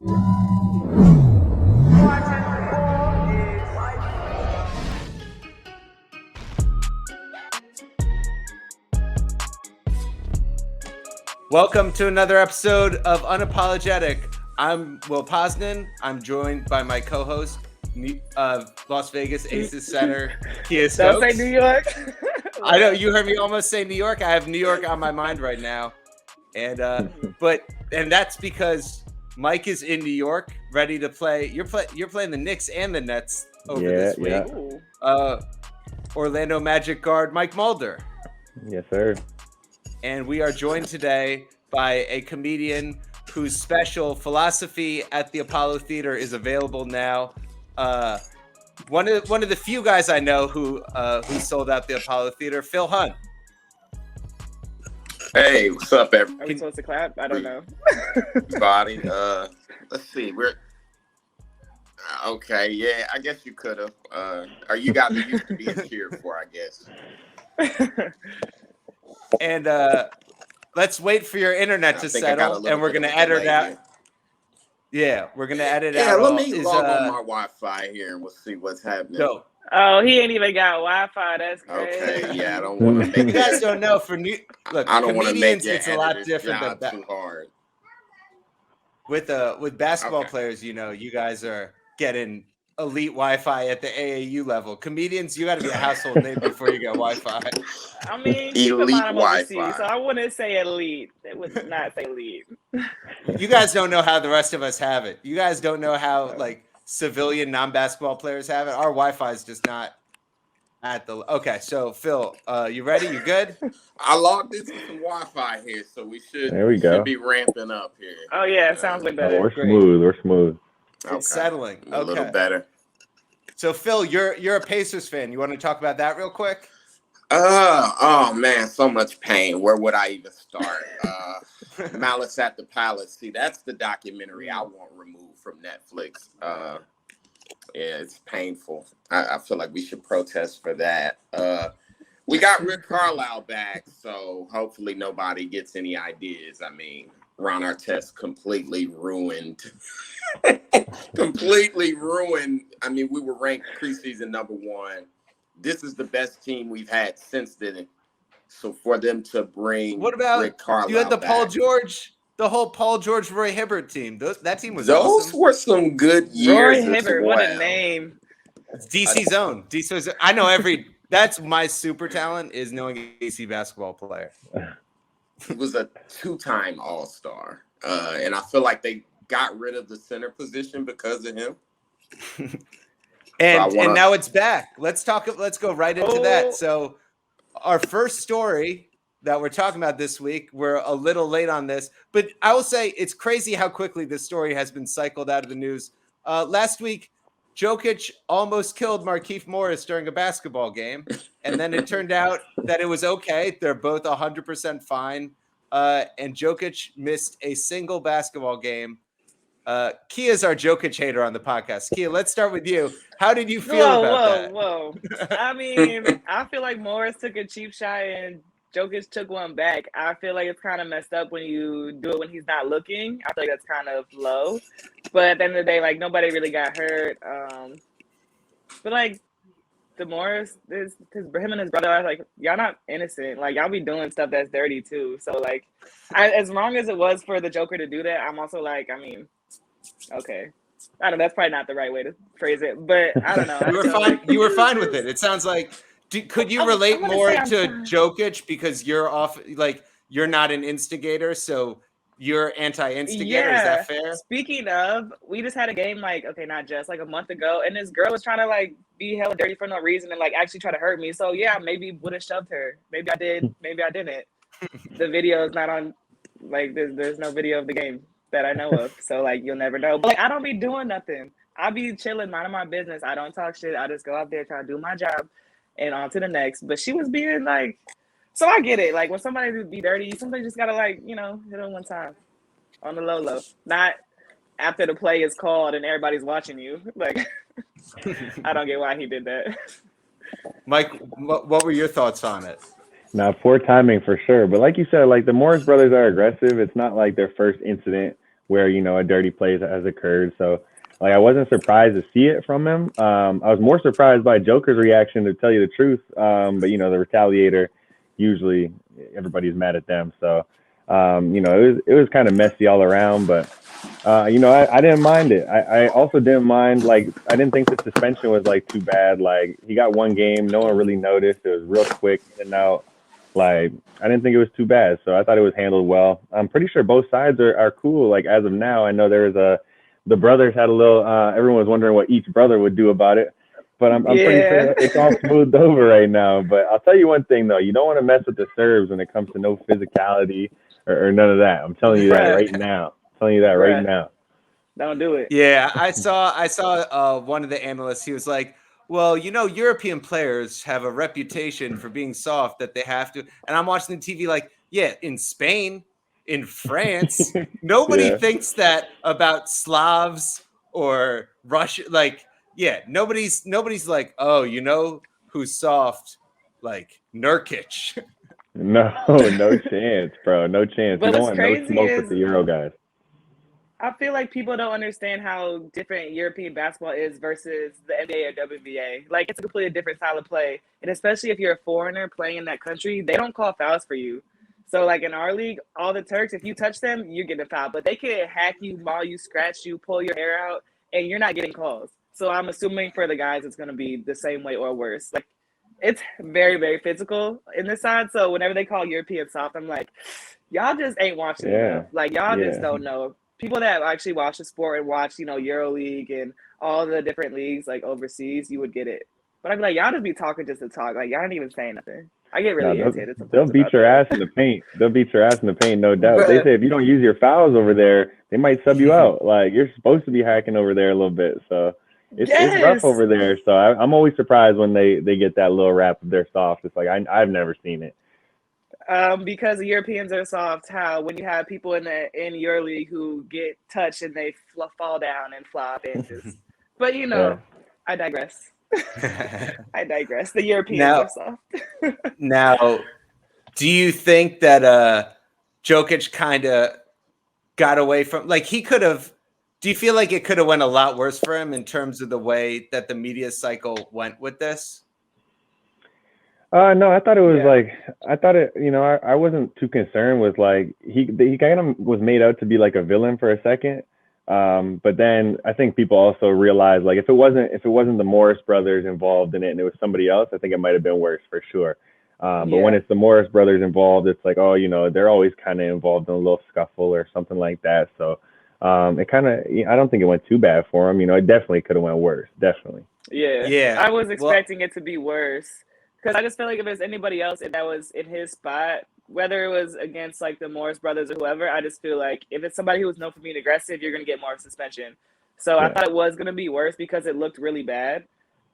Welcome to another episode of Unapologetic. I'm Will Poznan. I'm joined by my co-host, Las Vegas Aces center, Kiah Stokes. Don't say New York. I know you heard me almost say New York. I have New York on my mind right now, and that's because Myke is in New York, ready to play. You're playing the Knicks and the Nets over this week. Yeah. Orlando Magic guard Myke Mulder. Yes, sir. And we are joined today by a comedian whose special Philosophy at the Apollo Theater is available now. One of the few guys I know who sold out the Apollo Theater, Phil Hunt. Hey, what's up, everybody? Are we supposed to clap? I don't know. Body. Let's see. We're okay. Yeah, I guess you could have. Or you got me used to being cheered for, I guess. And let's wait for your internet to settle, and we're gonna edit out. Yeah, we're gonna edit out. Yeah, let me log on my Wi-Fi here, and we'll see what's happening. Go. Oh, he ain't even got Wi-Fi. That's crazy. Okay, yeah, I don't want to make. You guys don't know I don't want to make it's a lot different than that. Too hard. With basketball players, you guys are getting elite Wi-Fi at the AAU level. Comedians, you got to be a household name before you get Wi-Fi. I mean, elite Wi-Fi. So I wouldn't say elite. It would not say elite. You guys don't know how the rest of us have it. You guys don't know how civilian non-basketball players have it. Our Wi-Fi is just not at the. Okay, so Phil, you ready? You good? I logged into some Wi-Fi here, so we should. There we go. Should be ramping up here. Oh yeah, it sounds like better. We're smooth. It's settling. A little better. So Phil, you're a Pacers fan. You want to talk about that real quick? Oh man, so much pain. Where would I even start? Malice at the Palace. See, that's the documentary I want removed from Netflix. Yeah, it's painful. I feel like we should protest for that. We got Rick Carlisle back, so hopefully nobody gets any ideas. I mean, Ron Artest completely ruined. Completely ruined. I mean, we were ranked preseason number 1. This is the best team we've had since then. So for them to bring what about Rick Carlisle you had the back, Paul George, the whole Paul George, Roy Hibbert team. That team was those awesome. were some good years. Roy Hibbert, what a name. It's DC Zone. DC Zone. I know that's my super talent is knowing a DC basketball player. He was a 2-time All-Star. And I feel like they got rid of the center position because of him. And now it's back. Let's go right into that. So our first story that we're talking about this week, we're a little late on this, but I will say it's crazy how quickly this story has been cycled out of the news. Last week, Jokic almost killed Myke Mulder during a basketball game, and then it turned out that it was okay. They're both 100% fine, and Jokic missed a single basketball game. Kia's our Jokic hater on the podcast. Kiah, let's start with you. How did you feel about that? Whoa. I mean, I feel like Morris took a cheap shot and Jokic took one back. I feel like it's kind of messed up when you do it when he's not looking. I feel like that's kind of low. But at the end of the day, nobody really got hurt. But the Morris, him and his brother are y'all not innocent. Y'all be doing stuff that's dirty too. So as long as it was for the Joker to do that, I'm also I mean, okay. I don't know. That's probably not the right way to phrase it, but I don't know. You were fine. You were fine with it. It sounds like. Could you relate more to Jokic because you're off? You're not an instigator, so you're anti-instigator. Yeah. Is that fair? Speaking of, we just had a game not just a month ago, and this girl was trying to be hella dirty for no reason and actually try to hurt me. So yeah, maybe would have shoved her. Maybe I did. Maybe I didn't. The video is not on. There's no video of the game that I know of, so you'll never know. But I don't be doing nothing. I be chilling, minding my business. I don't talk shit. I just go out there try to do my job, and on to the next. But she was being so I get it. When somebody be dirty, somebody just gotta hit them one time on the low, not after the play is called and everybody's watching you. I don't get why he did that. Myke, what were your thoughts on it? Now, poor timing for sure. But like you said, the Morris brothers are aggressive. It's not their first incident where, a dirty play has occurred. So, like, I wasn't surprised to see it from him. I was more surprised by Joker's reaction, to tell you the truth. But, the retaliator, usually everybody's mad at them. So, it was kind of messy all around. But, I didn't mind it. I also didn't mind, like, I didn't think the suspension was, like, too bad. Like, he got one game. No one really noticed. It was real quick in and out. Like, I didn't think it was too bad. So I thought it was handled well. I'm pretty sure both sides are cool. Like, as of now, I know the brothers had a little, everyone was wondering what each brother would do about it. But I'm pretty sure it's all smoothed over right now. But I'll tell you one thing, though. You don't want to mess with the Serbs when it comes to no physicality or none of that. I'm telling you that right now. Right now. Don't do it. Yeah, I saw one of the analysts. He was like, well, European players have a reputation for being soft that they have to. And I'm watching the TV like, yeah, in Spain, in France, nobody thinks that about Slavs or Russia. Like, yeah, nobody's like, oh, who's soft? Like Nurkic. No chance, bro. No chance. But you don't what's want no smoke with the Euro guys. I feel like people don't understand how different European basketball is versus the NBA or WNBA. Like, it's a completely different style of play. And especially if you're a foreigner playing in that country, they don't call fouls for you. So, like, in our league, all the Turks, if you touch them, you're getting a foul. But they can hack you, maul you, scratch you, pull your hair out, and you're not getting calls. So I'm assuming for the guys, it's going to be the same way or worse. Like, it's very, very physical in this side. So whenever they call European soft, I'm like, y'all just ain't watching enough. Like, y'all just don't know. People that actually watch the sport and watch, EuroLeague and all the different leagues, like, overseas, you would get it. But I'd be like, y'all just be talking just to talk. Like, y'all aren't even saying nothing. I get really irritated sometimes. They'll beat your ass in the paint. No doubt. They say if you don't use your fouls over there, they might sub you out. Like, you're supposed to be hacking over there a little bit. So it's rough over there. So I'm always surprised when they get that little rap of they're soft. It's like, I've never seen it. Because the Europeans are soft, how when you have people in your league who get touched and they fall down and flop and just, but I digress. The Europeans are soft. Now, do you think that Jokic kind of got away from, like, he could have? Do you feel like it could have went a lot worse for him in terms of the way that the media cycle went with this? No, I thought it was I wasn't too concerned with, like, he kind of was made out to be like a villain for a second. But then I think people also realized, like, if it wasn't the Morris brothers involved in it and it was somebody else, I think it might have been worse for sure. But when it's the Morris brothers involved, it's like, they're always kind of involved in a little scuffle or something like that. So it kind of, I don't think it went too bad for him. It definitely could have went worse. Definitely. Yeah. I was expecting it to be worse. Because I just feel like if there's anybody else that was in his spot, whether it was against, like, the Morris brothers or whoever, I just feel like if it's somebody who was known for being aggressive, you're going to get more suspension. So I thought it was going to be worse because it looked really bad.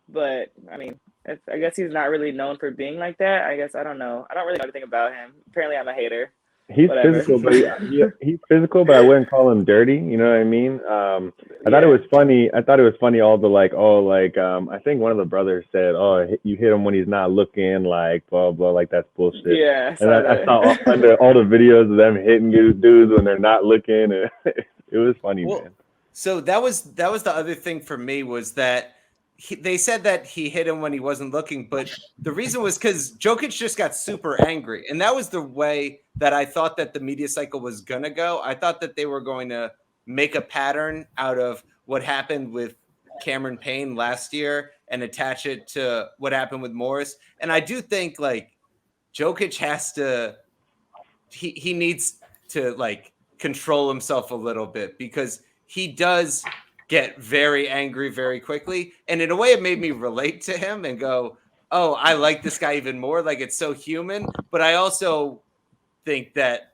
But, I mean, I guess he's not really known for being like that. I guess I don't know. I don't really know anything about him. Apparently, I'm a hater. He's physical, but he's physical, but I wouldn't call him dirty. You know what I mean? I thought it was funny. All the I think one of the brothers said, "Oh, you hit him when he's not looking," like blah blah, like that's bullshit. Yeah, I saw under all the videos of them hitting dudes when they're not looking. It was funny, man. So that was the other thing for me was that they said that he hit him when he wasn't looking, but the reason was because Jokic just got super angry. And that was the way that I thought that the media cycle was going to go. I thought that they were going to make a pattern out of what happened with Cameron Payne last year and attach it to what happened with Morris. And I do think, like, Jokic has to, he needs to, like, control himself a little bit because he does get very angry very quickly. And in a way, it made me relate to him and go, oh, I like this guy even more. Like, it's so human. But I also think that,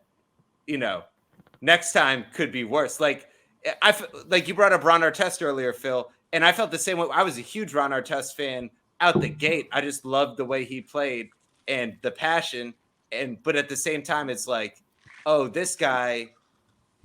next time could be worse. Like, you brought up Ron Artest earlier, Phil, and I felt the same way. I was a huge Ron Artest fan out the gate. I just loved the way he played and the passion. But at the same time, it's like, oh, this guy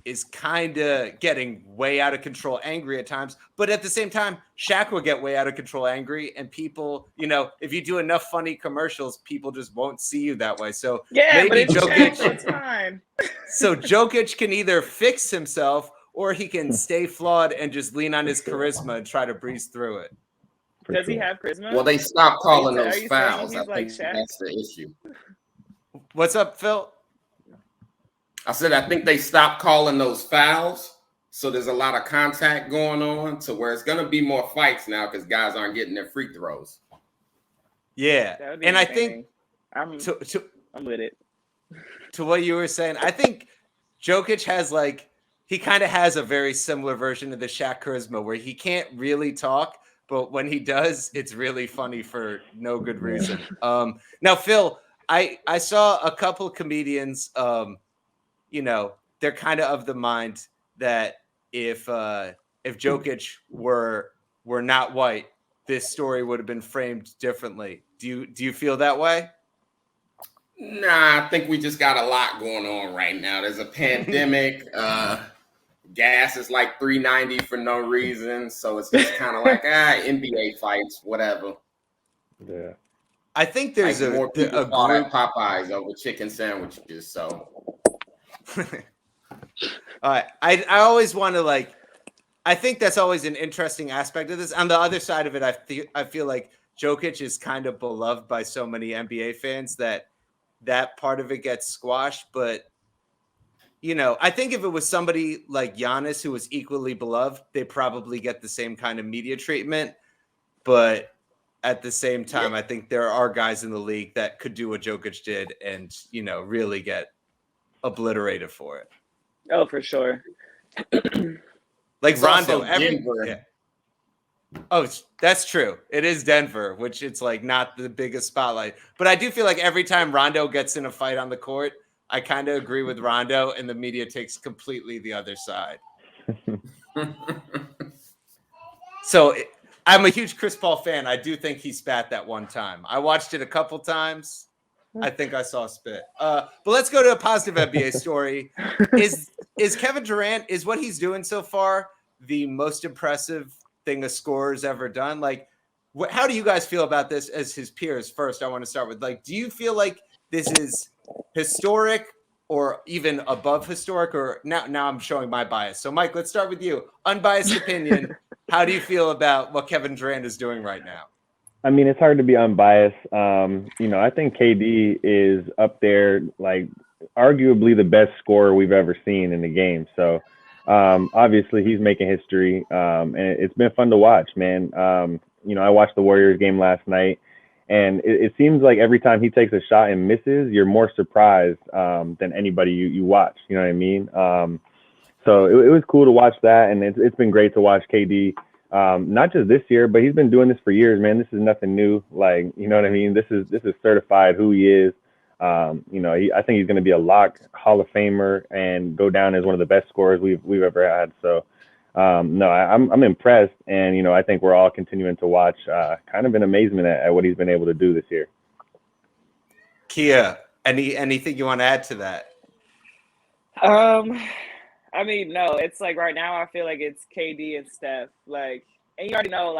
is kind of getting way out of control, angry at times. But at the same time, Shaq will get way out of control, angry. And people, if you do enough funny commercials, people just won't see you that way. So maybe Jokic, it's fine. So Jokic can either fix himself or he can stay flawed and just lean on his charisma and try to breeze through it. Does he have charisma? Well, they stopped calling Are those you saying fouls. he's I like think Shaq? that's the issue. What's up, Phil? I said I think they stopped calling those fouls, so there's a lot of contact going on to where it's going to be more fights now because guys aren't getting their free throws. Yeah, and I think I'm with it. To what you were saying, I think Jokic has he kind of has a very similar version of the Shaq charisma where he can't really talk, but when he does, it's really funny for no good reason. Now, Phil, I saw a couple of comedians, they're kind of the mind that if Jokic were not white, this story would have been framed differently. Do you feel that way? Nah, I think we just got a lot going on right now. There's a pandemic. Gas is like $3.90 for no reason. So it's just kind of like, NBA fights, whatever. Yeah. I think there's more people fought group at Popeyes over chicken sandwiches. So all right. I always want to I think that's always an interesting aspect of this. On the other side of it, I feel like Jokic is kind of beloved by so many NBA fans that part of it gets squashed. But, I think if it was somebody like Giannis who was equally beloved, they probably get the same kind of media treatment. But at the same time, I think there are guys in the league that could do what Jokic did and, really get obliterated for it. Oh, for sure. Like it's Rondo. Denver. Oh, that's true. It is Denver, which it's not the biggest spotlight. But I do feel like every time Rondo gets in a fight on the court, I kind of agree with Rondo, and the media takes completely the other side. So I'm a huge Chris Paul fan. I do think he spat that one time. I watched it a couple times. I think I saw spit. But let's go to a positive NBA story. Is Kevin Durant, is what he's doing so far the most impressive thing a scorer's ever done? How do you guys feel about this as his peers? First, I want to start with do you feel like this is historic or even above historic, or now I'm showing my bias. So Myke, let's start with you. Unbiased opinion. How do you feel about what Kevin Durant is doing right now? I mean, it's hard to be unbiased. I think KD is up there, arguably the best scorer we've ever seen in the game. So obviously he's making history, and it's been fun to watch, man. I watched the Warriors game last night, and it seems like every time he takes a shot and misses, you're more surprised than anybody you watch. You know what I mean? So it was cool to watch that, and it's been great to watch KD. Not just this year, but he's been doing this for years, man. This is nothing new. You know what I mean? This is certified who he is. I think he's going to be a lock Hall of Famer and go down as one of the best scorers we've ever had. So, no, I'm impressed, and I think we're all continuing to watch, kind of in amazement at what he's been able to do this year. Kiah, anything you want to add to that? I mean, no, it's right now I feel like it's KD and Steph. And you already know,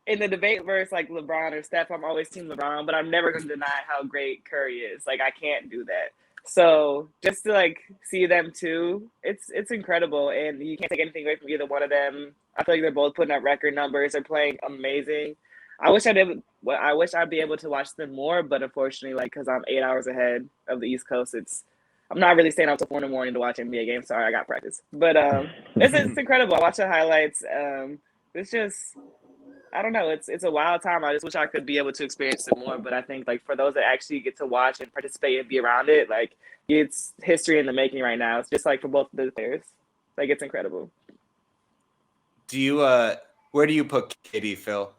in the debate versus LeBron or Steph, I'm always team LeBron, but I'm never going to deny how great Curry is. I can't do that. So just to see them too, it's incredible, and you can't take anything away from either one of them. I feel like they're both putting up record numbers. They're playing amazing. I wish I'd be able to watch them more, but unfortunately, because I'm 8 hours ahead of the East Coast, I'm not really staying up till 4 in the morning to watch NBA games. Sorry, I got practice. But it's incredible. I watch the highlights. It's just, I don't know. It's a wild time. I just wish I could be able to experience it more. But I think for those that actually get to watch and participate and be around it, it's history in the making right now. It's just for both of the players. It's incredible. Do you where do you put KD, Phil?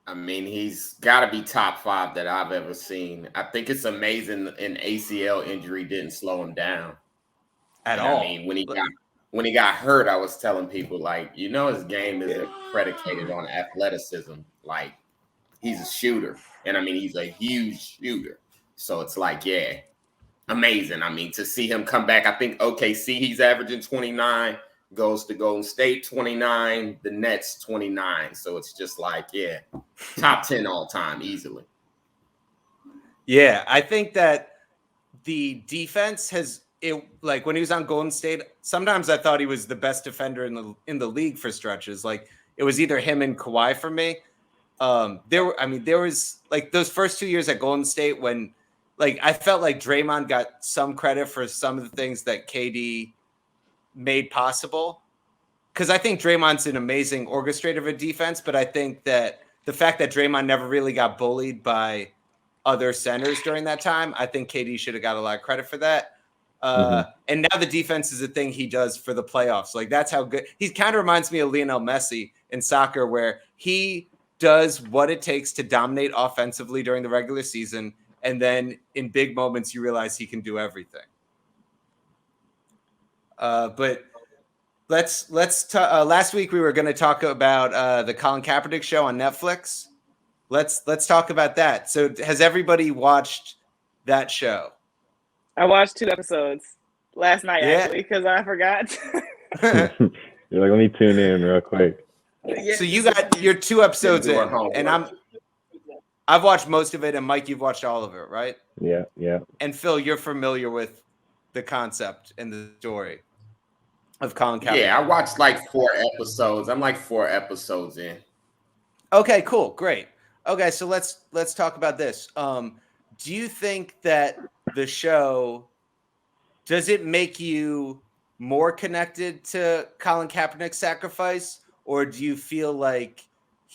I mean, he's got to be top 5 that I've ever seen. I think it's amazing an ACL injury didn't slow him down at all. I mean, when he got hurt, I was telling people his game isn't predicated on athleticism. He's a shooter, and I mean he's a huge shooter. So it's amazing. I mean, to see him come back, I think OKC he's averaging 29. Goes to Golden State 29, the Nets 29. So it's just top 10 all time easily. Yeah, I think that the defense has it like when he was on Golden State, sometimes I thought he was the best defender in the league for stretches. Like it was either him and Kawhi for me. There was like those first 2 years at Golden State when like I felt like Draymond got some credit for some of the things that KD made possible. Because I think Draymond's an amazing orchestrator of a defense, but I think that the fact that Draymond never really got bullied by other centers during that time, I think KD should have got a lot of credit for that. And now the defense is a thing he does for the playoffs. Like that's how good he kind of reminds me of Lionel Messi in soccer, where he does what it takes to dominate offensively during the regular season. And then in big moments, you realize he can do everything. But let's last week we were going to talk about the Colin Kaepernick show on Netflix. Let's talk about that. So has everybody watched that show? I watched 2 episodes last night actually because I forgot. You're like, let me tune in real quick. So you got your 2 episodes in, and I've watched most of it, and Myke, you've watched all of it, right? Yeah. And Phil, you're familiar with the concept and the story of Colin Kaepernick. Yeah, I watched like 4 episodes. I'm like 4 episodes in. Okay, cool, great. Okay, so let's talk about this. Do you think that the show, does it make you more connected to Colin Kaepernick's sacrifice, or do you feel like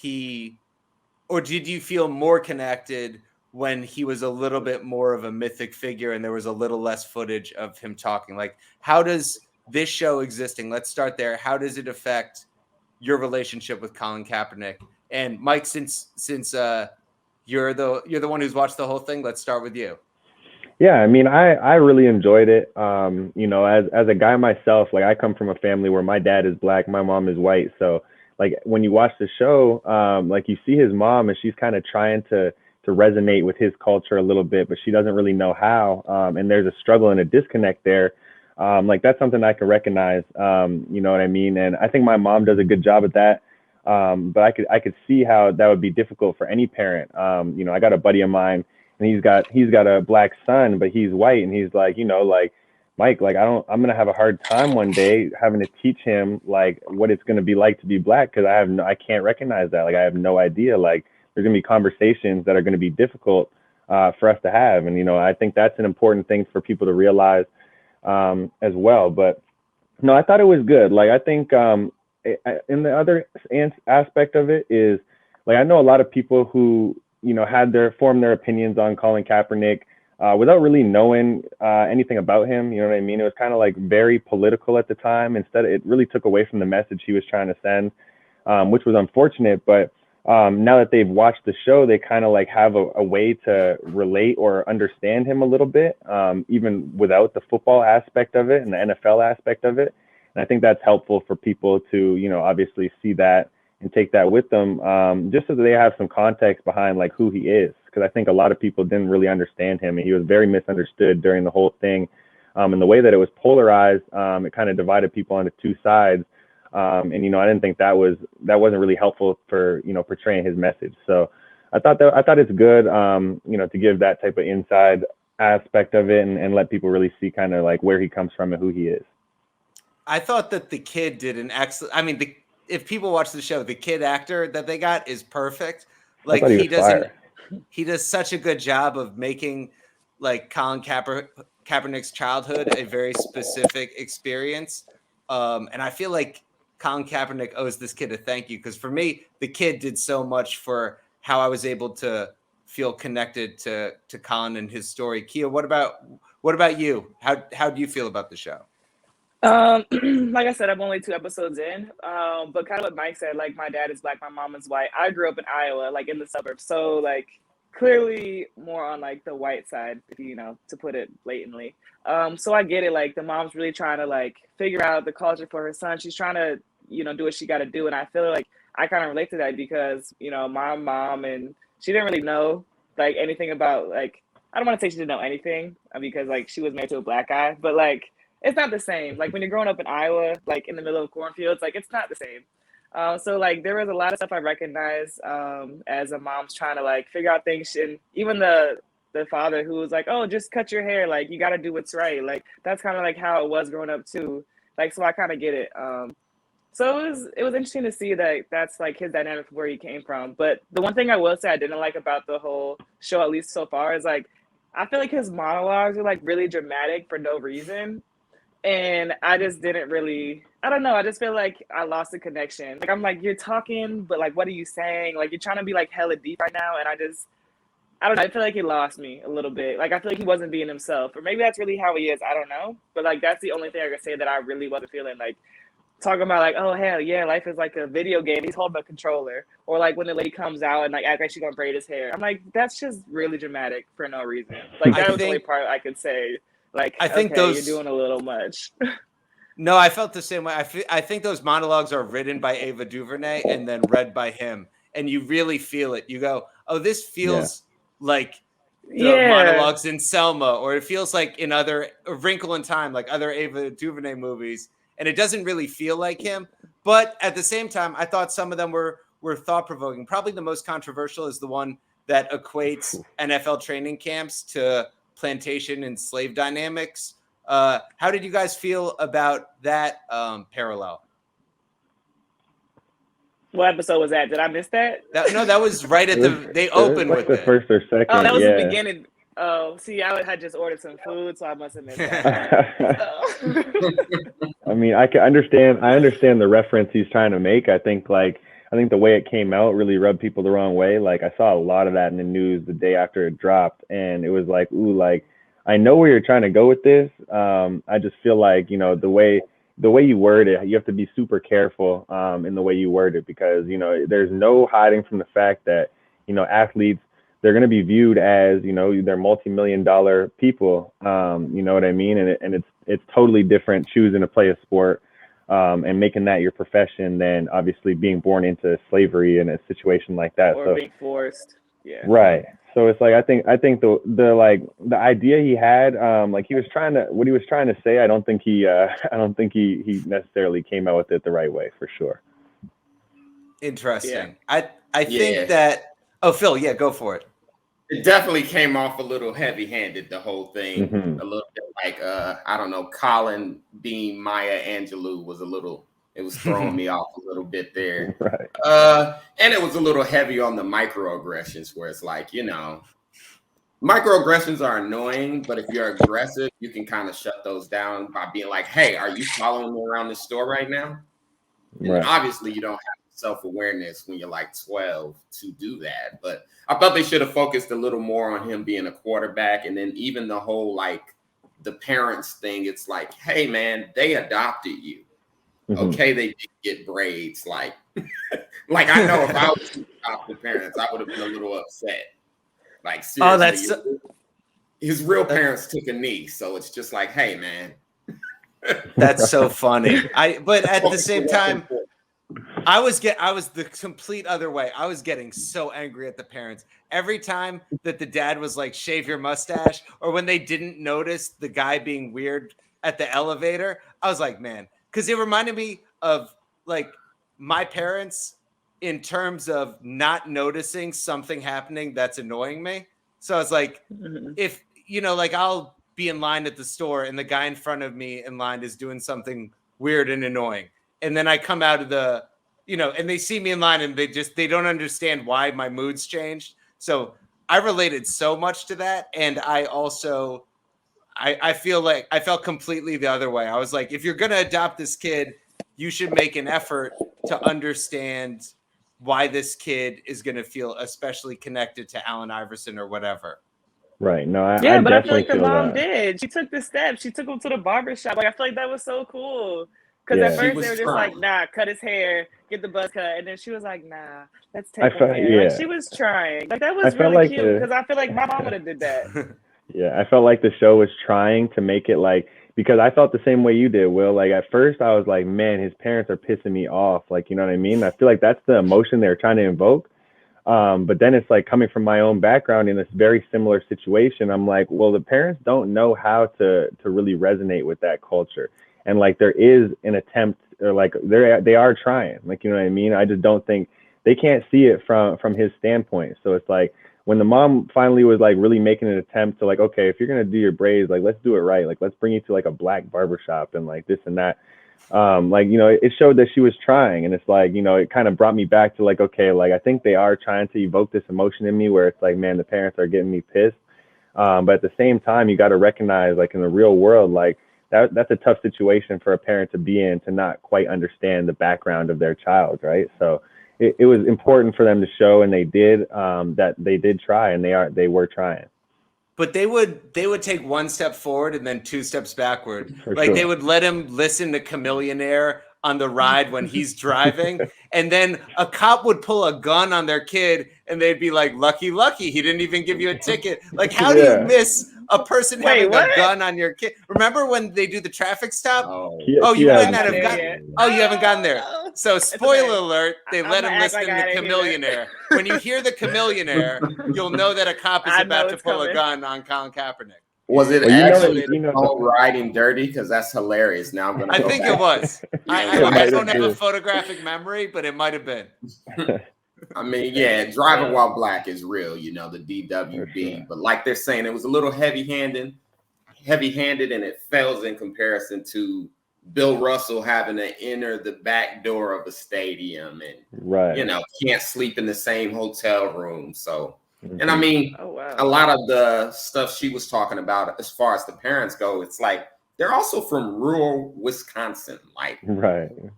did you feel more connected when he was a little bit more of a mythic figure and there was a little less footage of him talking? Like, how does this show existing, let's start there, how does it affect your relationship with Colin Kaepernick? And Myke, since you're the one who's watched the whole thing, let's start with you. Yeah, I mean, I really enjoyed it. As a guy myself, like I come from a family where my dad is black, my mom is white. So like when you watch the show, like you see his mom and she's kind of trying to resonate with his culture a little bit, but she doesn't really know how. And there's a struggle and a disconnect there. Like that's something I can recognize. You know what I mean? And I think my mom does a good job at that. But I could see how that would be difficult for any parent. I got a buddy of mine and he's got a black son, but he's white. And he's like, Myke, like I'm going to have a hard time one day having to teach him like what it's going to be like to be black. Cause I can't recognize that. Like I have no idea. Like there's gonna be conversations that are going to be difficult, for us to have. And, I think that's an important thing for people to realize, as well. But no, I thought it was good. Like, I think, in the other aspect of it is like, I know a lot of people who, formed their opinions on Colin Kaepernick, without really knowing anything about him. You know what I mean? It was kind of like very political at the time. Instead, it really took away from the message he was trying to send, which was unfortunate. But now that they've watched the show, they kind of like have a way to relate or understand him a little bit, even without the football aspect of it and the NFL aspect of it. And I think that's helpful for people to, obviously see that and take that with them, just so that they have some context behind like who he is. Because I think a lot of people didn't really understand him, and he was very misunderstood during the whole thing. And the way that it was polarized, it kind of divided people onto 2 sides. I didn't think that wasn't really helpful for, portraying his message. So I thought it's good, to give that type of inside aspect of it and let people really see kind of like where he comes from and who he is. I thought that the kid did an excellent, if people watch the show, the kid actor that they got is perfect. Like he does such a good job of making like Colin Kaepernick's childhood a very specific experience. And I feel like Colin Kaepernick owes this kid a thank you, because for me, the kid did so much for how I was able to feel connected to Colin and his story. Kiah, what about you? How do you feel about the show? Like I said, I'm only 2 episodes in. But kind of what Myke said, like my dad is black, my mom is white. I grew up in Iowa, like in the suburbs. So like clearly more on like the white side, to put it blatantly. So I get it. Like the mom's really trying to like figure out the culture for her son. She's trying to, do what she got to do. And I feel like I kind of relate to that because, my mom, and she didn't really know like anything about like, I don't want to say she didn't know anything because like she was married to a black guy, but like, it's not the same. Like when you're growing up in Iowa, like in the middle of cornfields, like it's not the same. So like there was a lot of stuff I recognized as a mom's trying to like figure out things, and even the the father who was like, oh, just cut your hair. Like, you got to do what's right. Like, that's kind of like how it was growing up too. Like, so I kind of get it. So it was interesting to see that that's like his dynamic where he came from. But the one thing I will say I didn't like about the whole show, at least so far, is like, I feel like his monologues are like really dramatic for no reason. And I just didn't really, I don't know. I just feel like I lost the connection. Like, I'm like, you're talking, but like, what are you saying? Like, you're trying to be like hella deep right now. And I don't know. I feel like he lost me a little bit. Like, I feel like he wasn't being himself. Or maybe that's really how he is. I don't know. But like, that's the only thing I can say that I really wasn't feeling. Like, talking about like, oh, hell yeah, life is like a video game. He's holding a controller. Or like when the lady comes out and like act like she's gonna braid his hair. I'm like, that's just really dramatic for no reason. Like, that was the only part I could say. Like, I think you're doing a little much. No, I felt the same way. I think those monologues are written by Ava DuVernay and then read by him. And you really feel it. You go, oh, this feels like the monologues in Selma, or it feels like in other A Wrinkle in Time, like other Ava DuVernay movies. And it doesn't really feel like him. But at the same time, I thought some of them were thought-provoking. Probably the most controversial is the one that equates NFL training camps to plantation and slave dynamics. How did you guys feel about that parallel? What episode was that? Did I miss that? No, that was right at they opened like with the first or second. Oh, that was the beginning. Oh, see, I had just ordered some food, so I must have missed that. I mean, I understand the reference he's trying to make. I think the way it came out really rubbed people the wrong way. Like, I saw a lot of that in the news the day after it dropped, and it was like, ooh, like, I know where you're trying to go with this. I just feel like, you know, the way you word it, you have to be super careful in the way you word it, because, you know, there's no hiding from the fact that, you know, athletes, they're going to be viewed as, you know, they're multi-million-dollar people. You know what I mean? And it's totally different choosing to play a sport and making that your profession than obviously being born into slavery in a situation like that. Or being forced. Yeah. Right. So it's like, I think the idea he had, like what he was trying to say, I don't think he necessarily came out with it the right way, for sure. Interesting. Yeah. I think that. Oh, Phil, yeah, go for it. It definitely came off a little heavy-handed, the whole thing. Mm-hmm. A little bit like, I don't know, Colin being Maya Angelou it was throwing me off a little bit there. Right. And it was a little heavy on the microaggressions, where it's like, you know, microaggressions are annoying, but if you're aggressive, you can kind of shut those down by being like, hey, are you following me around the store right now? And obviously you don't have self-awareness when you're like 12 to do that. But I thought they should have focused a little more on him being a quarterback. And then even the whole, like, the parents thing, it's like, hey, man, they adopted you. Mm-hmm. Okay, they did get braids. Like, like, I know if I was to adopt the parents, I would have been a little upset. Like, seriously, his real parents took a knee. So it's just like, hey, man. That's so funny. But at the same time, I was the complete other way. I was getting so angry at the parents every time that the dad was like, shave your mustache, or when they didn't notice the guy being weird at the elevator. I was like, man, because it reminded me of like my parents in terms of not noticing something happening that's annoying me. So I was like, if, you know, like I'll be in line at the store and the guy in front of me in line is doing something weird and annoying. And then I come out of the, you know, and they see me in line and they don't understand why my mood's changed. So I related so much to that. And I also, I feel like I felt completely the other way. I was like, if you're going to adopt this kid, you should make an effort to understand why this kid is going to feel especially connected to Allen Iverson or whatever. Right. No, I but I feel like the mom did. She took the steps. She took him to the barbershop. Like, I feel like that was so cool. Because at first they were just like, nah, cut his hair, get the buzz cut. And then she was like, nah, let's take his hair. Like, she was trying. Like, that was really cute, because I feel like my mom would have did that. Yeah, I felt like the show was trying to make it like, because I felt the same way you did, Will. Like, at first I was like, man, his parents are pissing me off. Like, you know what I mean? I feel like that's the emotion they were trying to invoke. But then it's like, coming from my own background in this very similar situation, I'm like, well, the parents don't know how to really resonate with that culture. And like, there is an attempt, or like they are trying, like, you know what I mean? I just don't think they can't see it from his standpoint. So it's like, when the mom finally was like really making an attempt to like, okay, if you're gonna do your braids, like let's do it right. Like let's bring you to like a black barbershop and like this and that. Like, you know, it showed that she was trying, and it's like, you know, it kind of brought me back to like, okay, like I think they are trying to evoke this emotion in me where it's like, man, the parents are getting me pissed. But at the same time, you got to recognize, like in the real world, like that's a tough situation for a parent to be in, to not quite understand the background of their child, right? So it was important for them to show, and they did, that they did try, and they were trying. But they would take one step forward and then two steps backward. For like sure. They would let him listen to Chameleonaire on the ride when he's driving, and then a cop would pull a gun on their kid, and they'd be like, "Lucky, he didn't even give you a ticket." Like, how do you miss a person having a gun on your kid? Remember when they do the traffic stop? You might not have gotten. Oh, you haven't gotten there. So, spoiler alert: they let him listen to Chameleonaire. When you hear the Chameleonaire, you'll know that a cop is about to pull a gun on Colin Kaepernick. Was it actually riding dirty? Because that's hilarious. Now I'm gonna. I think it was. I don't have a photographic memory, but it might have been. I mean, yeah, driving while black is real, you know, the DWB. Sure. But like they're saying, it was a little heavy-handed, and it fails in comparison to Bill Russell having to enter the back door of a stadium and, you know, can't sleep in the same hotel room. So. And I mean, a lot of the stuff she was talking about as far as the parents go, it's like they're also from rural Wisconsin. Like,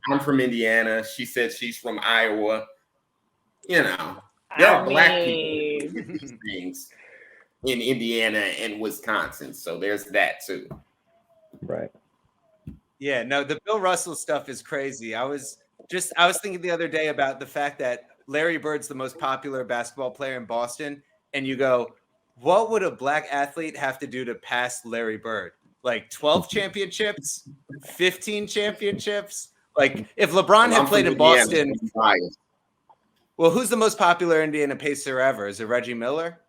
I'm from Indiana. She said she's from Iowa. You know, there are black people who do these things in Indiana and Wisconsin. So there's that too. Right. Yeah, no, the Bill Russell stuff is crazy. I was thinking the other day about the fact that Larry Bird's the most popular basketball player in Boston, and you go, what would a black athlete have to do to pass Larry Bird? Like 12 championships, 15 championships? Like if LeBron had played in Boston, well, who's the most popular Indiana Pacer ever? Is it Reggie Miller?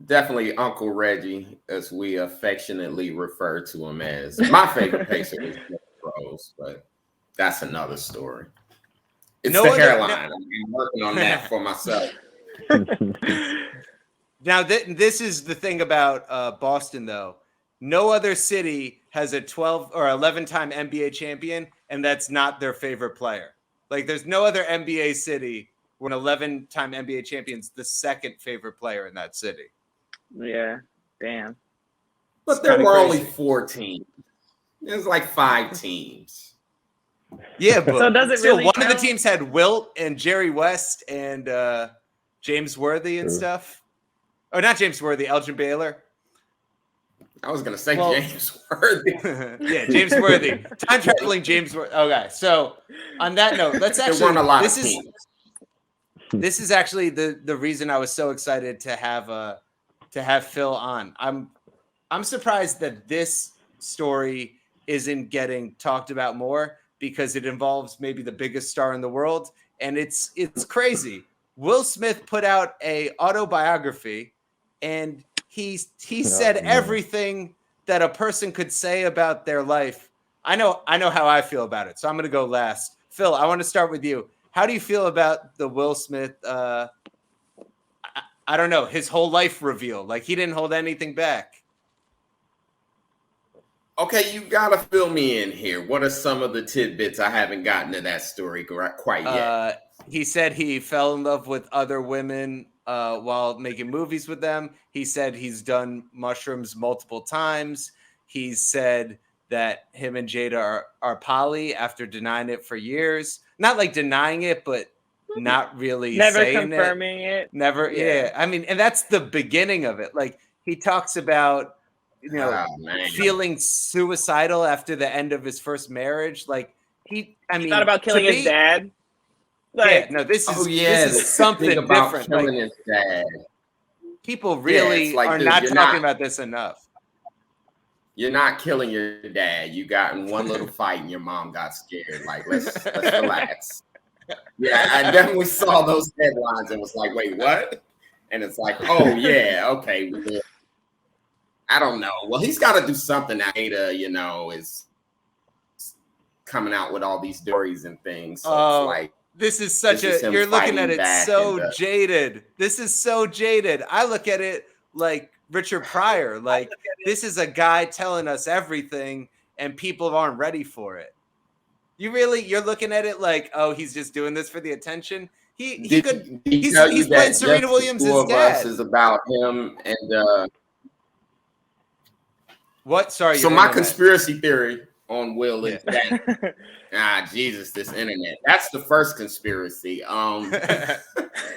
Definitely Uncle Reggie, as we affectionately refer to him as. My favorite Pacer is Rose, but that's another story. It's the hairline. I'm working on that for myself. Now, this is the thing about Boston, though. No other city has a 12 or 11-time NBA champion, and that's not their favorite player. Like, there's no other NBA city where an 11-time NBA champion's the second favorite player in that city. Yeah, damn. But there were only 4 teams. There's like 5 teams. Yeah, but so does it really one of the teams had Wilt and Jerry West and James Worthy and stuff. Oh, not James Worthy, Elgin Baylor. I was gonna say James Worthy. Yeah, James Worthy. Time traveling James Worthy. Okay, so on that note, let's actually. There weren't a lot of teams. This is actually the reason I was so excited to have Phil on. I'm surprised that this story isn't getting talked about more, because it involves maybe the biggest star in the world, and it's crazy. Will Smith put out a autobiography, and he said everything that a person could say about their life. I know how I feel about it, so I'm going to go last. Phil, I want to start with you. How do you feel about the Will Smith? I don't know, his whole life reveal. Like, he didn't hold anything back. Okay, you gotta fill me in here. What are some of the tidbits? I haven't gotten to that story quite yet. He said he fell in love with other women while making movies with them. He said he's done mushrooms multiple times. He said that him and Jada are poly after denying it for years. Not like denying it, but not really never saying confirming it. Never, yeah. I mean, and that's the beginning of it. Like, he talks about, you know, feeling suicidal after the end of his first marriage. Like, he thought about killing his dad. Like, yeah, no, this is something different. Killing his dad. People really are not talking about this enough. You're not killing your dad. You got in one little fight and your mom got scared. Like, let's relax. Yeah, I definitely saw those headlines and was like, wait, what? And it's like, oh yeah, okay. I don't know. Well, he's got to do something. Now, Ada, you know, is coming out with all these stories and things. So it's like, This is such This is him you're looking at fighting it back so and, jaded. This is so jaded. I look at it like Richard Pryor. Like, this is a guy telling us everything and people aren't ready for it. You're looking at it like, oh, he's just doing this for the attention. He's playing Serena Williams' dad. Is about him and what? Sorry. So my conspiracy theory on Will is that Jesus, this internet. That's the first conspiracy.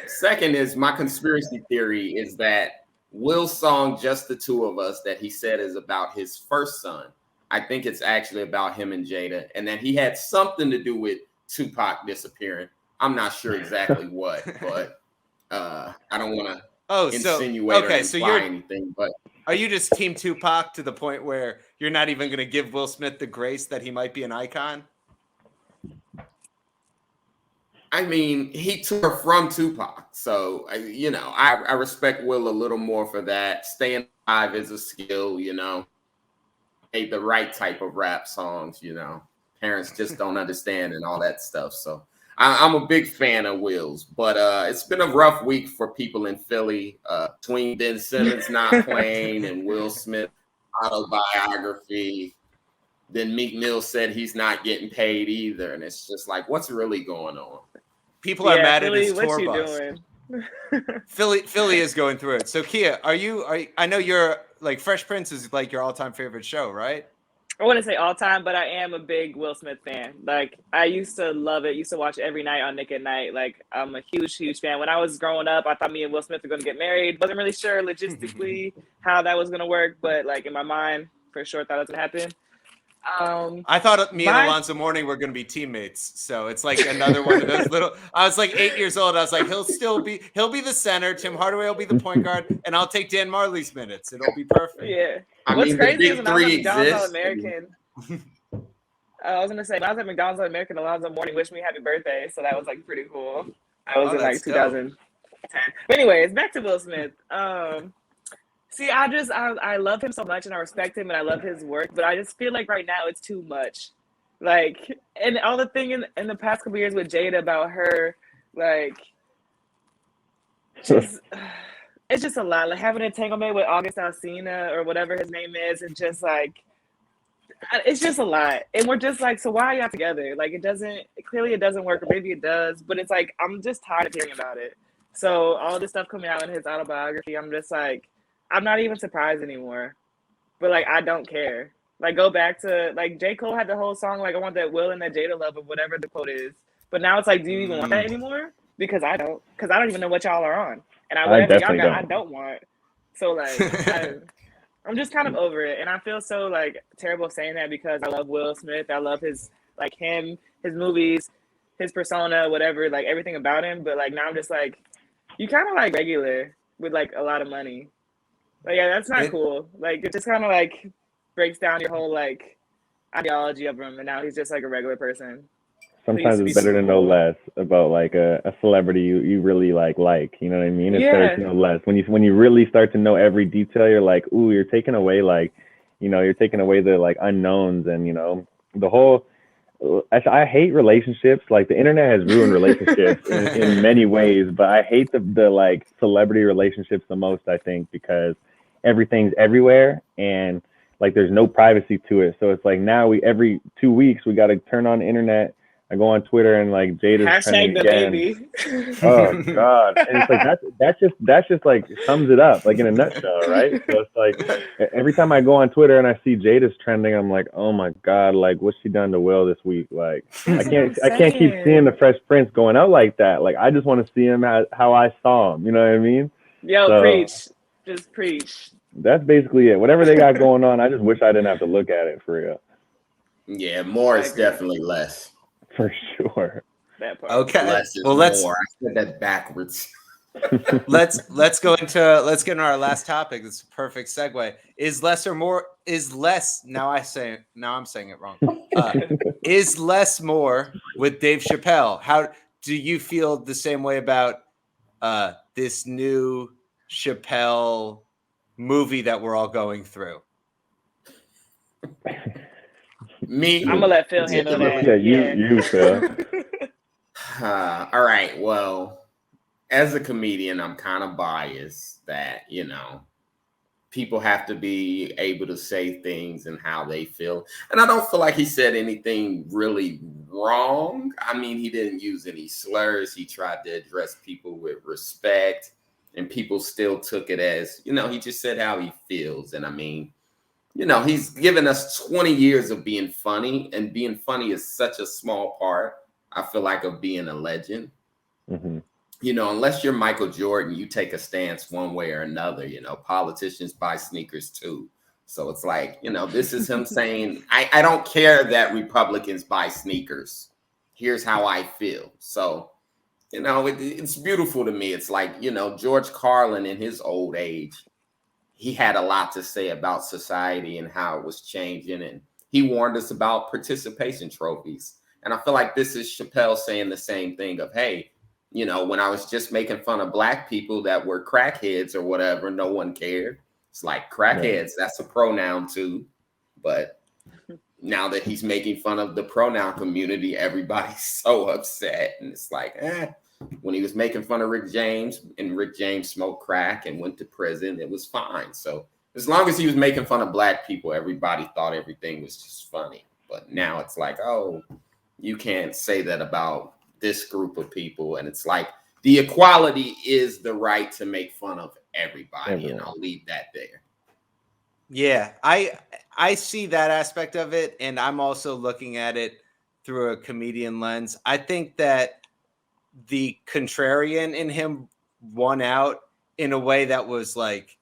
Second is my conspiracy theory is that Will's song "Just the Two of Us" that he said is about his first son. I think it's actually about him and Jada, and that he had something to do with Tupac disappearing. I'm not sure exactly what, but I don't want to insinuate or imply anything. But are you just Team Tupac to the point where you're not even going to give Will Smith the grace that he might be an icon? I mean, he took from Tupac, so I respect Will a little more for that. Staying alive is a skill, Made the right type of rap songs, Parents just don't understand and all that stuff. So I'm a big fan of Will's, but it's been a rough week for people in Philly between Ben Simmons not playing and Will Smith autobiography. Then Meek Mill said he's not getting paid either, and it's just like, what's really going on? People are mad Philly, at his tour bus. Philly is going through it. So Kiah, are you? I know you're like Fresh Prince is like your all-time favorite show, right? I wouldn't say all time, but I am a big Will Smith fan. Like, I used to love it. Used to watch it every night on Nick at Night. Like, I'm a huge fan. When I was growing up, I thought me and Will Smith were going to get married. Wasn't really sure logistically how that was going to work, but like in my mind, for sure, thought it was going to happen. I thought me and Alonzo Mourning were going to be teammates. So it's like another one of those little. I was like 8 years old. I was like, he'll be the center. Tim Hardaway will be the point guard, and I'll take Dan Marley's minutes. It'll be perfect. Yeah. What's crazy is when I was at McDonald's All-American. I was gonna say when I was at McDonald's All-American, Alonzo Mourning wished me happy birthday, so that was like pretty cool. I was in like 2010. But anyways, back to Will Smith. See, I love him so much and I respect him and I love his work, but I just feel like right now it's too much. Like, and all the thing in the past couple years with Jada about her, like, just it's just a lot. Like having an entanglement with August Alsina or whatever his name is, and just like it's just a lot. And we're just like, so why are y'all together? Like it doesn't work, or maybe it does, but it's like I'm just tired of hearing about it. So all this stuff coming out in his autobiography, I'm just like, I'm not even surprised anymore. But like I don't care. Like go back to like J. Cole had the whole song like I want that Will and that Jada love or whatever the quote is. But now it's like, do you even want that anymore? Because I don't even know what y'all are on. And whatever y'all got, I don't want. So like I'm just kind of over it. And I feel so like terrible saying that because I love Will Smith. I love his like him, his movies, his persona, whatever, like everything about him. But like now I'm just like, you kind of like regular with like a lot of money. Like yeah, that's not cool. Like it just kind of like breaks down your whole like ideology of him. And now he's just like a regular person. Sometimes it's better to know less about like a celebrity you really like, you know what I mean? It's better to know less. When you really start to know every detail, you're like, ooh, you're taking away like, you're taking away the like unknowns and, the whole, I hate relationships. Like the internet has ruined relationships in many ways, but I hate the like celebrity relationships the most, I think, because everything's everywhere and like there's no privacy to it. So it's like now every 2 weeks we got to turn on the internet. I go on Twitter and like Jada's hashtag the again. baby. Oh God! And it's like that's just like sums it up like in a nutshell, right? So it's like every time I go on Twitter and I see Jada's trending, I'm like, oh my God! Like what's she done to Will this week? Like I can't keep seeing the Fresh Prince going out like that. Like I just want to see him how I saw him. You know what I mean? Yo, preach, just preach. That's basically it. Whatever they got going on, I just wish I didn't have to look at it for real. Yeah, more is definitely less. For sure. That part. Okay. Well, let's. I said that backwards. let's get into our last topic. It's a perfect segue. Is less or more? Is less? Now I'm saying it wrong. Is less more with Dave Chappelle? How do you feel the same way about this new Chappelle movie that we're all going through? Me, I'm gonna let Phil handle that. Yeah, you, Phil. All right. Well, as a comedian, I'm kind of biased that, people have to be able to say things and how they feel. And I don't feel like he said anything really wrong. I mean, he didn't use any slurs. He tried to address people with respect, and people still took it as, he just said how he feels. And I mean, he's given us 20 years of being funny, and being funny is such a small part, I feel like, of being a legend. Mm-hmm. Unless you're Michael Jordan, you take a stance one way or another. Politicians buy sneakers too. So it's like, this is him saying, I don't care that Republicans buy sneakers. Here's how I feel. So, it's beautiful to me. It's like, George Carlin in his old age, he had a lot to say about society and how it was changing. And he warned us about participation trophies. And I feel like this is Chappelle saying the same thing of, hey, when I was just making fun of black people that were crackheads or whatever, no one cared. It's like crackheads, that's a pronoun too. But now that he's making fun of the pronoun community, everybody's so upset. And it's like, when he was making fun of Rick James, and Rick James smoked crack and went to prison, it was fine. So as long as he was making fun of black people, everybody thought everything was just funny. But now it's like, oh, you can't say that about this group of people. And it's like, the equality is the right to make fun of everybody. And I'll leave that there. Yeah, I see that aspect of it, and I'm also looking at it through a comedian lens. I think that the contrarian in him won out in a way that was like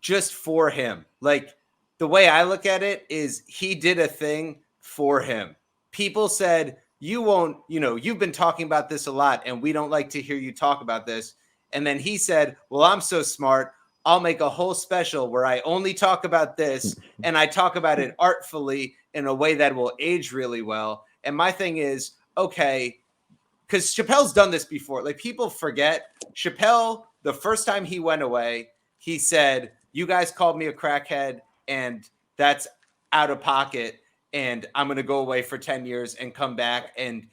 just for him. Like, the way I look at it is he did a thing for him. People said, you won't, you've been talking about this a lot, and we don't like to hear you talk about this. And then he said, well, I'm so smart, I'll make a whole special where I only talk about this, and I talk about it artfully in a way that will age really well. And my thing is, okay, because Chappelle's done this before. Like, people forget, Chappelle, the first time he went away, he said, you guys called me a crackhead, and that's out of pocket, and I'm going to go away for 10 years and come back. And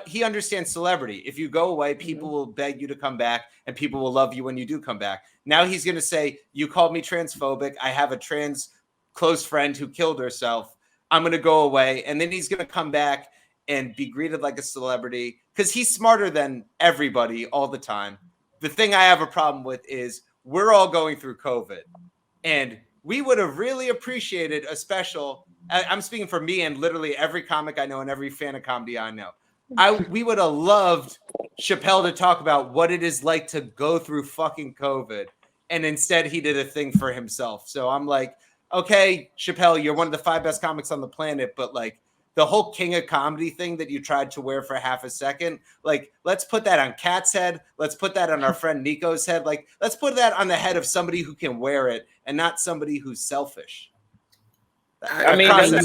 he understands celebrity. If you go away, people will beg you to come back, and people will love you when you do come back. Now he's going to say, you called me transphobic. I have a trans close friend who killed herself. I'm going to go away. And then he's going to come back and be greeted like a celebrity because he's smarter than everybody all the time. The thing I have a problem with is we're all going through COVID, and we would have really appreciated a special. I'm speaking for me and literally every comic I know and every fan of comedy I know. We would have loved Chappelle to talk about what it is like to go through fucking COVID. And instead he did a thing for himself. So I'm like, okay, Chappelle, you're one of the 5 best comics on the planet, but like the whole king of comedy thing that you tried to wear for half a second, like, let's put that on Kat's head. Let's put that on our friend Nico's head. Like, let's put that on the head of somebody who can wear it and not somebody who's selfish. I mean, doesn't that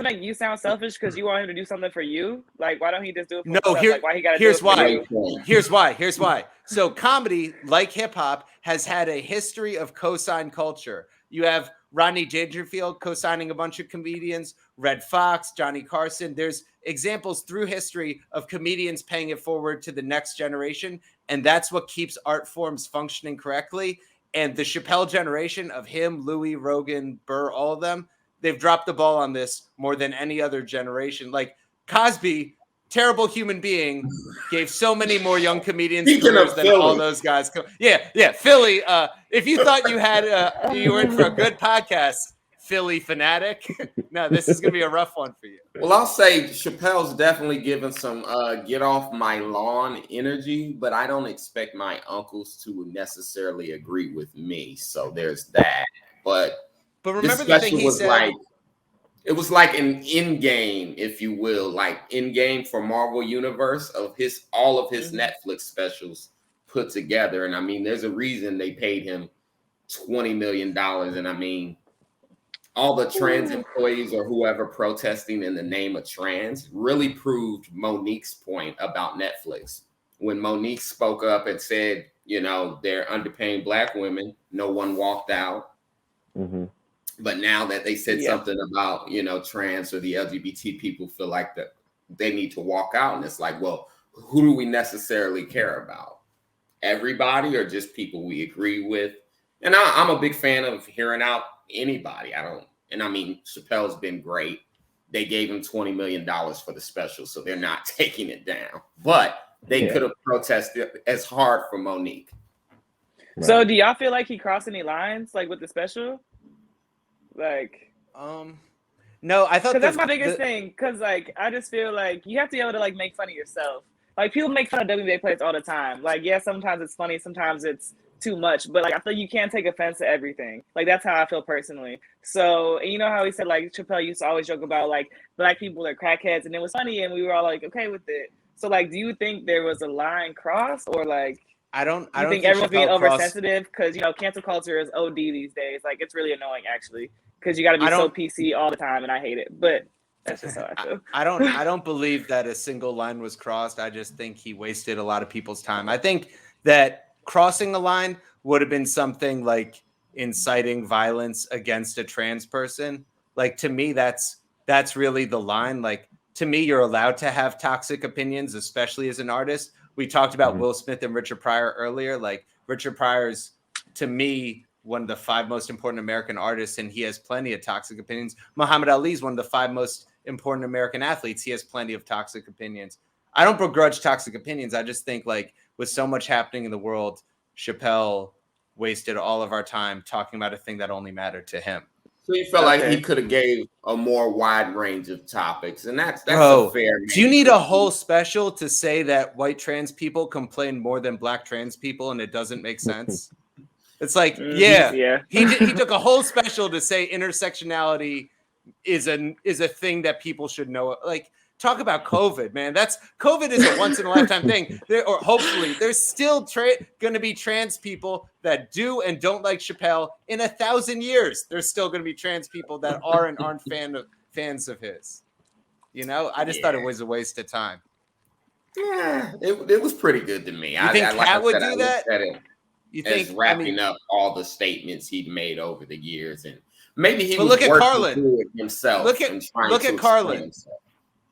make you sound selfish because you want him to do something for you? Like, why don't he just do it for himself? Like, why he gotta do it for you? Here's why. So comedy, like hip hop, has had a history of cosign culture. You have Rodney Dangerfield co-signing a bunch of comedians, Red Fox, Johnny Carson. There's examples through history of comedians paying it forward to the next generation. And that's what keeps art forms functioning correctly. And the Chappelle generation of him, Louis, Rogan, Burr, all of them, they've dropped the ball on this more than any other generation. Like Cosby, terrible human being, gave so many more young comedians careers than all those guys. Yeah, Philly. If you thought you were in for a good podcast, Philly fanatic, no, this is gonna be a rough one for you. Well, I'll say Chappelle's definitely given some get off my lawn energy, but I don't expect my uncles to necessarily agree with me. So there's that. But remember the thing he said. It was like an in game, if you will, like in game for Marvel Universe of all of his Netflix specials put together. And I mean, there's a reason they paid him $20 million. And I mean, all the trans employees or whoever protesting in the name of trans really proved Monique's point about Netflix. When Monique spoke up and said, they're underpaying Black women, no one walked out. Mm-hmm. But now that they said something about, trans or the LGBT people feel like that they need to walk out. And it's like, well, who do we necessarily care about? Everybody or just people we agree with? And I'm a big fan of hearing out anybody. Chappelle's been great. They gave him $20 million for the special, so they're not taking it down. But they could have protested as hard for Monique. Right. So do y'all feel like he crossed any lines, like with the special? Like, no, I thought that's my biggest thing. Because like, I just feel like you have to be able to like make fun of yourself. Like people make fun of WNBA players all the time. Like, yeah, sometimes it's funny, sometimes it's too much. But like, I feel like you can't take offense to everything. Like that's how I feel personally. So, and you know how he said like Chappelle used to always joke about like black people are crackheads, and it was funny, and we were all like okay with it. So like, do you think there was a line crossed, or like? I don't think everyone's being oversensitive because cancel culture is OD these days. Like it's really annoying actually because you got to be so PC all the time, and I hate it. But that's just how I feel. I don't believe that a single line was crossed. I just think he wasted a lot of people's time. I think that crossing a line would have been something like inciting violence against a trans person. Like to me, that's really the line. Like to me, you're allowed to have toxic opinions, especially as an artist. We talked about Will Smith and Richard Pryor earlier. Like Richard Pryor's, to me, one of the 5 most important American artists, and he has plenty of toxic opinions. Muhammad Ali is one of the 5 most important American athletes. He has plenty of toxic opinions. I don't begrudge toxic opinions. I just think like with so much happening in the world, Chappelle wasted all of our time talking about a thing that only mattered to him. So you felt like he could have gave a more wide range of topics, and that's a fair. Do you need a whole special to say that white trans people complain more than black trans people, and it doesn't make sense? It's like, he took a whole special to say intersectionality is a thing that people should know. Like, talk about COVID, man. COVID is a once in a lifetime thing. Or hopefully, there's still going to be trans people that do and don't like Chappelle in 1,000 years. There's still going to be trans people that are and aren't fans of his. I just thought it was a waste of time. Yeah, it was pretty good to me. You think Cat would do that? You think wrapping up all the statements he'd made over the years, and maybe he was look at working Carlin through it himself. Look at Carlin.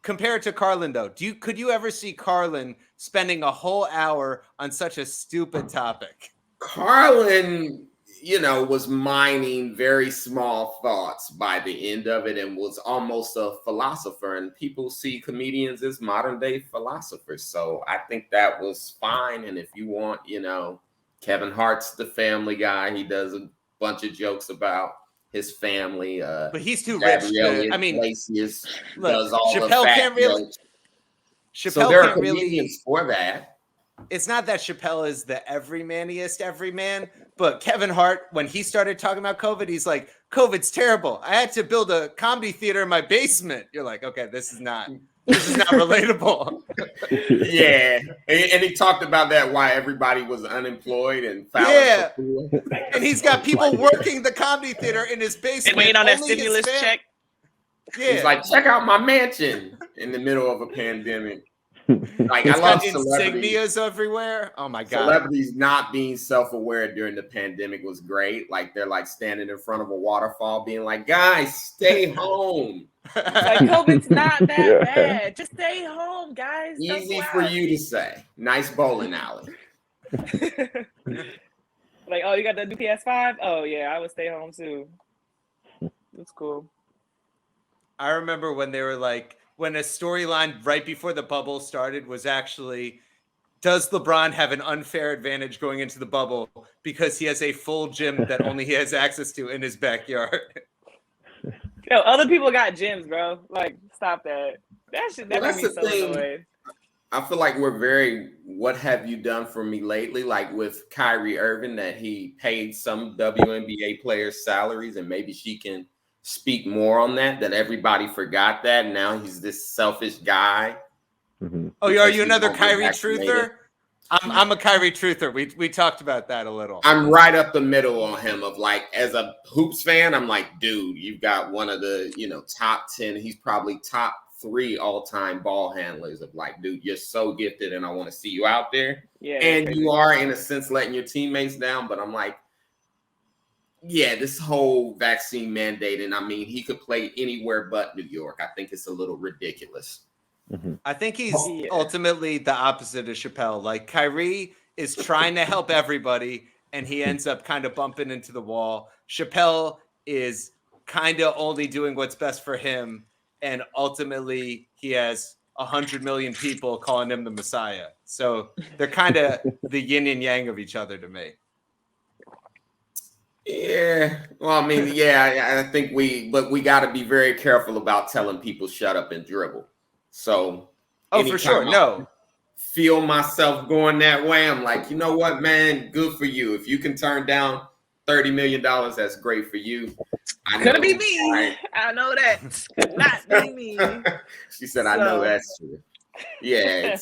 Compared to Carlin, though, could you ever see Carlin spending a whole hour on such a stupid topic? Carlin, was mining very small thoughts by the end of it and was almost a philosopher. And people see comedians as modern day philosophers. So I think that was fine. And if you want, Kevin Hart's the Family Guy. He does a bunch of jokes about his family. But he's too rich. Iglesias does all Chappelle the fat can't really. jokes. Chappelle So there are can't really. comedians for that. It's not that Chappelle is the everymaniest everyman, but Kevin Hart, when he started talking about COVID, he's like, COVID's terrible. I had to build a comedy theater in my basement. You're like, okay, this is not relatable. Yeah. And he talked about that, why everybody was unemployed and found. Yeah. And he's got people working the comedy theater in his basement. And waiting on that stimulus check. Yeah. He's like, check out my mansion in the middle of a pandemic. Like, I love celebrities. Insignias everywhere. Oh my God. Celebrities not being self-aware during the pandemic was great. Like, they're like standing in front of a waterfall being like, guys, stay home. Like, COVID's not that bad. Just stay home, guys. Easy for you to say. Nice bowling alley. Like, oh, you got the new PS5? Oh yeah, I would stay home too. That's cool. I remember when they were like, when a storyline right before the bubble started was actually, does LeBron have an unfair advantage going into the bubble because he has a full gym that only he has access to in his backyard? Yo, other people got gyms, bro. Like, stop that. That shit that made me so annoyed. I feel like we're very, what have you done for me lately? Like with Kyrie Irving, that he paid some WNBA players' salaries, and maybe she can speak more on that everybody forgot that. And now he's this selfish guy. Mm-hmm. Oh, are you another Kyrie truther? I'm a Kyrie truther. We talked about that a little. I'm right up the middle on him of like, as a hoops fan, I'm like, dude, you've got one of the, top 10. He's probably top 3 all-time ball handlers of like, dude, you're so gifted and I want to see you out there. Yeah, and you are, in a sense, letting your teammates down. But I'm like, yeah, this whole vaccine mandate, and I mean, he could play anywhere but New York. I think it's a little ridiculous. I think he's ultimately the opposite of Chappelle. Like Kyrie is trying to help everybody, and he ends up kind of bumping into the wall. Chappelle is kind of only doing what's best for him, and ultimately he has 100 million people calling him the Messiah. So they're kind of the yin and yang of each other to me. Yeah. Well, I mean, yeah, I think we got to be very careful about telling people shut up and dribble. So, for sure. No. Feel myself going that way. I'm like, you know what, man? Good for you. If you can turn down $30 million, that's great for you. Could be me. Right? I know that. Could not be me. She said, I know that's true. Yeah.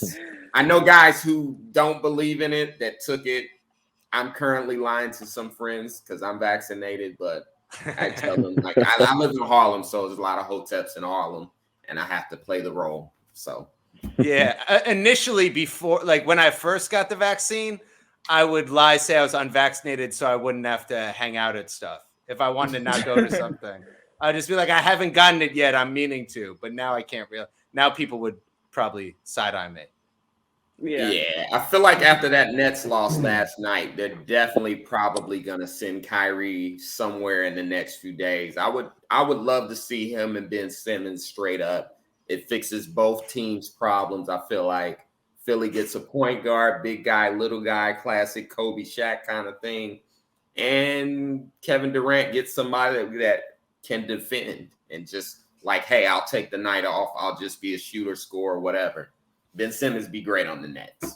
I know guys who don't believe in it that took it. I'm currently lying to some friends because I'm vaccinated, but I tell them, like, I live in Harlem, so there's a lot of hoteps in Harlem, and I have to play the role. So, yeah, initially before, like when I first got the vaccine, I would lie, say I was unvaccinated so I wouldn't have to hang out at stuff. If I wanted to not go to something, I'd just be like, I haven't gotten it yet. I'm meaning to, but now I can't really. Now people would probably side-eye me. Yeah, I feel like after that Nets loss last night, they're definitely probably gonna send Kyrie somewhere in the next few days. I would love to see him and Ben Simmons straight up. It fixes both teams' problems. I feel like Philly gets a point guard, big guy, little guy, classic Kobe Shaq kind of thing, and Kevin Durant gets somebody that can defend and just like, hey, I'll take the night off. I'll just be a shooter, scorer, whatever. Ben Simmons be great on the Nets.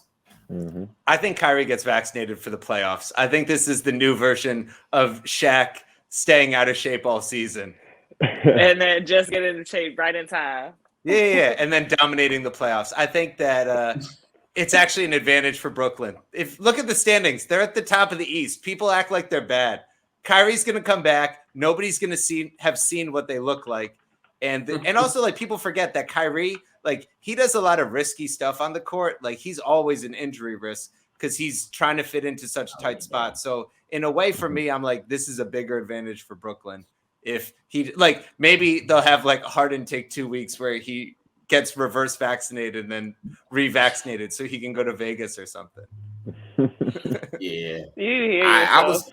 Mm-hmm. I think Kyrie gets vaccinated for the playoffs. I think this is the new version of Shaq staying out of shape all season. And then just get into shape right in time. Yeah. And then dominating the playoffs. I think that it's actually an advantage for Brooklyn. Look at the standings. They're at the top of the East. People act like they're bad. Kyrie's going to come back. Nobody's going to have seen what they look like. And also, like, people forget that Kyrie, like, he does a lot of risky stuff on the court. Like, he's always an injury risk because he's trying to fit into such tight spots. So in a way, for me, I'm like, this is a bigger advantage for Brooklyn. If he, like, maybe they'll have like Harden take 2 weeks where he gets reverse vaccinated and then revaccinated so he can go to Vegas or something. Yeah, I was.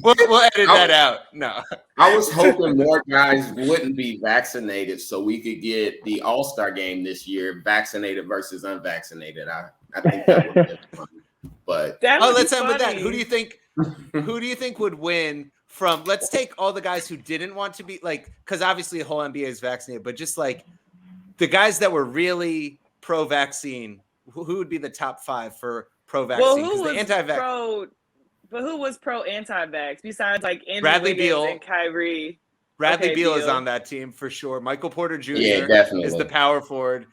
we'll edit that out. No, I was hoping more guys wouldn't be vaccinated so we could get the All-Star game this year, vaccinated versus unvaccinated. I think that would be fun. But let's end with that. Who do you think would win from? Let's take all the guys who didn't want to be, like, because obviously the whole NBA is vaccinated, but just like the guys that were really pro-vaccine. Who would be the top 5 for pro-vaccine? Well, who was anti-vax? But who was pro-anti-vax besides like Andrew Bradley Wiggins Beal and Kyrie? Bradley Beal is on that team for sure. Michael Porter Jr. is the power forward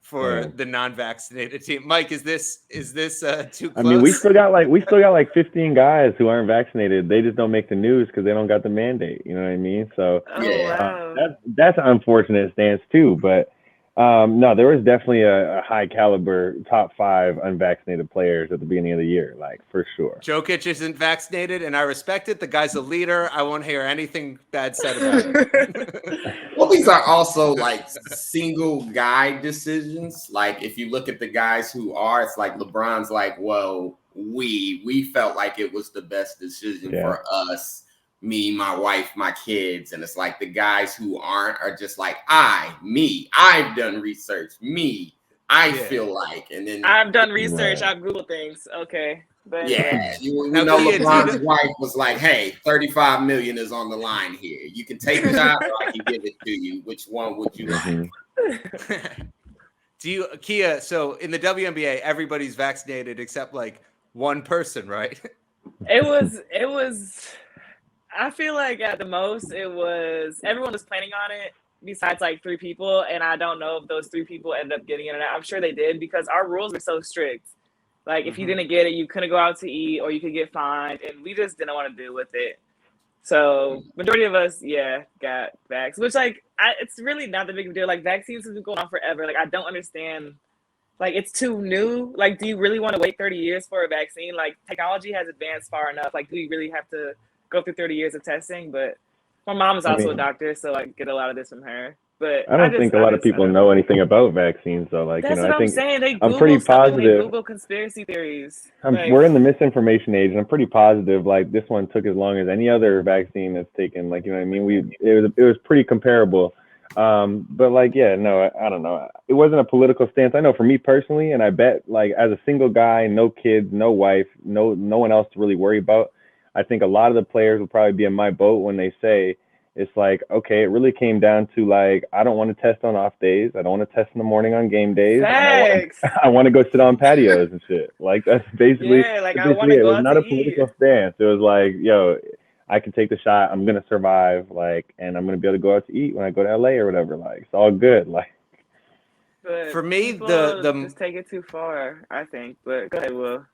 for the non-vaccinated team. Mike, is this too close? I mean, we still got like 15 guys who aren't vaccinated. They just don't make the news because they don't got the mandate. You know what I mean? So that's an unfortunate stance too. But no, there was definitely a high caliber top 5 unvaccinated players at the beginning of the year, like, for sure. Jokic isn't vaccinated, and I respect it. The guy's a leader. I won't hear anything bad said about him. Well, these are also like single guy decisions. Like, if you look at the guys who are, it's like LeBron's like, well, we felt like it was the best decision for us. Me, my wife, my kids. And it's like the guys who aren't are just like, I've done research. I feel like. And then I've done research. I've Googled things. Okay. But you know LeBron's wife was like, hey, 35 million is on the line here. You can take it out or I can give it to you. Which one would you like? Kiah, so in the WNBA, everybody's vaccinated except like one person, right? It was I feel like at the most everyone was planning on it besides like 3 people. And I don't know if those 3 people ended up getting it or not. I'm sure they did because our rules were so strict. Like if you didn't get it, you couldn't go out to eat or you could get fined. And we just didn't want to deal with it. So majority of us, got vax, which like, it's really not the big of a deal. Like vaccines have been going on forever. Like I don't understand. Like it's too new. Like, do you really want to wait 30 years for a vaccine? Like technology has advanced far enough. Like, do we really have to go through 30 years of testing? But my mom is also a doctor, so I get a lot of this from her. But I don't think a lot of people know anything about vaccines, though. Like, that's you know, what I think I'm saying. They I'm Google pretty stuff and we positive. Google conspiracy theories. We're in the misinformation age, and I'm pretty positive. Like, this one took as long as any other vaccine that's taken. Like, you know what I mean? It was pretty comparable. But like, yeah, no, I don't know. It wasn't a political stance. I know for me personally, and I bet like as a single guy, no kids, no wife, no one else to really worry about. I think a lot of the players will probably be in my boat when they say it's like, okay, it really came down to like, I don't want to test on off days. I don't want to test in the morning on game days. I want to go sit on patios and shit. Like that's basically, I want to it. It go was out not to a political eat. stance. It was like, yo, I can take the shot. I'm gonna survive. Like, and I'm gonna be able to go out to eat when I go to LA or whatever. Like, it's all good. Like, but for me, the just take it too far, I think. But go ahead, Will.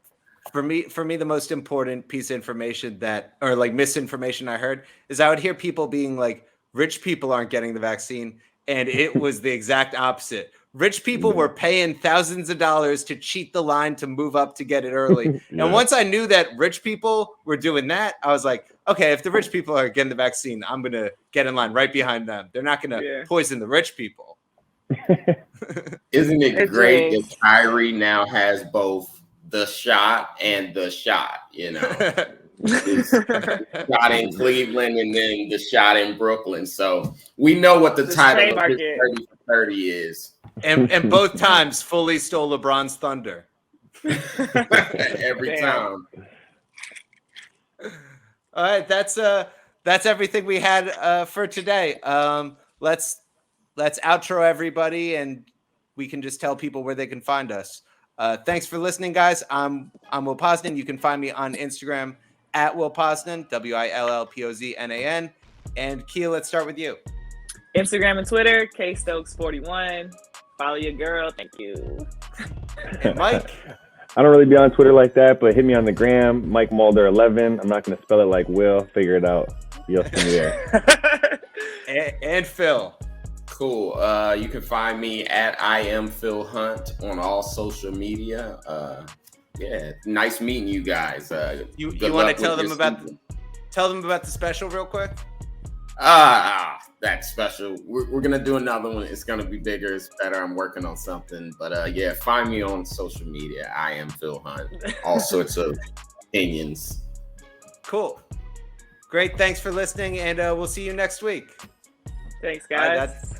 For me, the most important piece of information or like misinformation I heard is I would hear people being like, rich people aren't getting the vaccine. And it was the exact opposite. Rich people were paying thousands of dollars to cheat the line to move up to get it early. And once I knew that rich people were doing that, I was like, okay, if the rich people are getting the vaccine, I'm going to get in line right behind them. They're not going to poison the rich people. Isn't it great that Kyrie now has both the shot and the shot, you know? Shot in Cleveland and then the shot in Brooklyn. So we know what the title of his 30 for 30 is. And both times fully stole LeBron's thunder. Every time. All right, that's everything we had for today. Let's outro everybody, and we can just tell people where they can find us. Thanks for listening, guys. I'm Will Poznan. You can find me on Instagram at Will Poznan, WILLPOZNAN. And Kiah, let's start with you. Instagram and Twitter, Kiah Stokes 41. Follow your girl. Thank you. And Myke. I don't really be on Twitter like that, but hit me on the gram, Myke Mulder 11. I'm not going to spell it like Will. Figure it out. You'll see me there. and Phil. Cool. You can find me at I am Phil Hunt on all social media. Yeah, nice meeting you guys. You want to tell them about the special real quick? That's special. We're gonna do another one. It's gonna be bigger. It's better. I'm working on something. But yeah, find me on social media. I am Phil Hunt. All sorts of opinions. Cool. Great. Thanks for listening, and we'll see you next week. Thanks, guys.